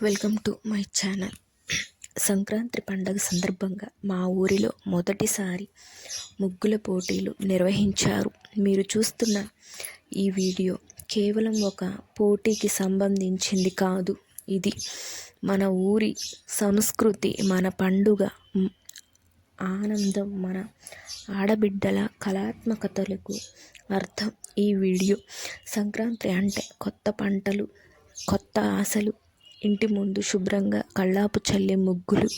Welcome to my channel. Sankranti పండుగ సందర్భంగా మా ఊరిలో మొదటిసారి ముగ్గుల పోటీలు నిర్వహించారు. మీరు చూస్తున్న ఈ వీడియో కేవలం ఒక పోటీకి సంబంధించింది కాదు. ఇది మన ఊరి సంస్కృతి, మన పండుగ ఆనందం, మన ఆడబిడ్డల కళాత్మకతలకు అర్థం ఈ వీడియో. సంక్రాంతి అంటే కొత్త పంటలు, కొత్త ఆశలు, ఇంటి ముందు శుభ్రంగా కళ్ళాపు చల్లే ముగ్గులు,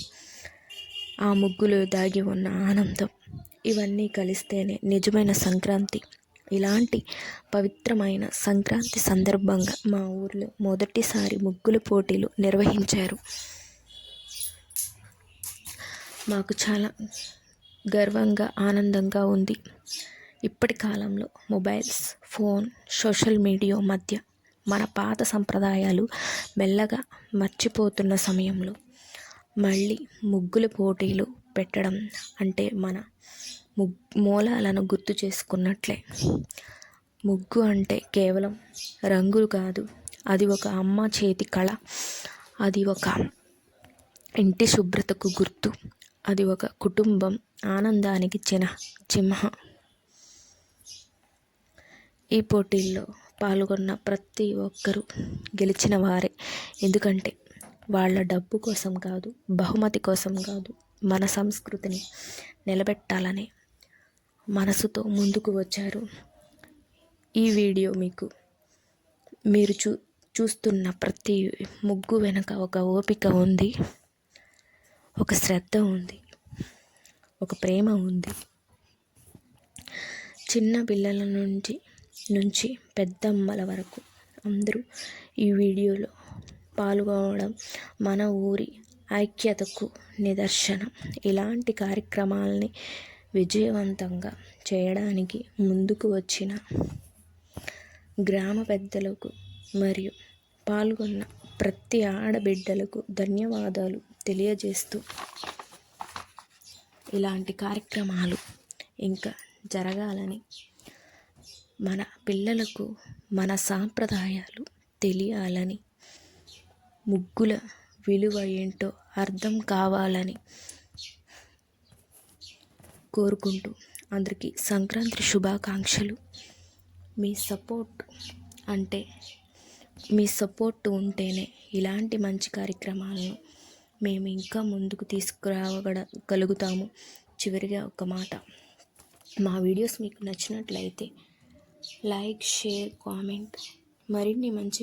ఆ ముగ్గులు దాగి ఉన్న ఆనందం, ఇవన్నీ కలిస్తేనే నిజమైన సంక్రాంతి. ఇలాంటి పవిత్రమైన సంక్రాంతి సందర్భంగా మా ఊరిలో మొదటిసారి ముగ్గుల పోటీలు నిర్వహించారు. మాకు చాలా గర్వంగా, ఆనందంగా ఉంది. ఇప్పటి కాలంలో మొబైల్స్, ఫోన్, సోషల్ మీడియా మధ్య మన పాత సంప్రదాయాలు మెల్లగా మర్చిపోతున్న సమయంలో మళ్ళీ ముగ్గుల పోటీలు పెట్టడం అంటే మన మూలాలను గుర్తు చేసుకున్నట్లే. ముగ్గు అంటే కేవలం రంగులు కాదు, అది ఒక అమ్మ చేతి కళ, అది ఒక ఇంటి శుభ్రతకు గుర్తు, అది ఒక కుటుంబం ఆనందానికి చిహ్నం. ఈ పోటీల్లో పాల్గొన్న ప్రతి ఒక్కరూ గెలిచిన వారే. ఎందుకంటే వాళ్ళ డబ్బు కోసం కాదు, బహుమతి కోసం కాదు, మన సంస్కృతిని నిలబెట్టాలనే మనసుతో ముందుకు వచ్చారు. ఈ వీడియో మీరు చూస్తున్న ప్రతి ముగ్గు వెనుక ఒక ఓపిక ఉంది, ఒక శ్రద్ధ ఉంది, ఒక ప్రేమ ఉంది. చిన్న పిల్లల నుంచి పెద్దమ్మల వరకు అందరూ ఈ వీడియోలో పాల్గొనడం మన ఊరి ఐక్యతకు నిదర్శనం. ఇలాంటి కార్యక్రమాలని విజయవంతంగా చేయడానికి ముందుకు వచ్చిన గ్రామ పెద్దలకు మరియు పాల్గొన్న ప్రతి ఆడబిడ్డలకు ధన్యవాదాలు తెలియజేస్తూ, ఇలాంటి కార్యక్రమాలు ఇంకా జరగాలని, మన పిల్లలకు మన సాంప్రదాయాలు తెలియాలని, ముగ్గుల విలువ ఏంటో అర్థం కావాలని కోరుకుంటూ అందరికీ సంక్రాంతి శుభాకాంక్షలు. మీ సపోర్ట్ ఉంటేనే ఇలాంటి మంచి కార్యక్రమాలను మేము ఇంకా ముందుకు తీసుకురాగలుగుతాము. చివరిగా ఒక మాట, మా వీడియోస్ మీకు నచ్చినట్లయితే లైక్, షేర్, కామెంట్, మరిన్ని మంచి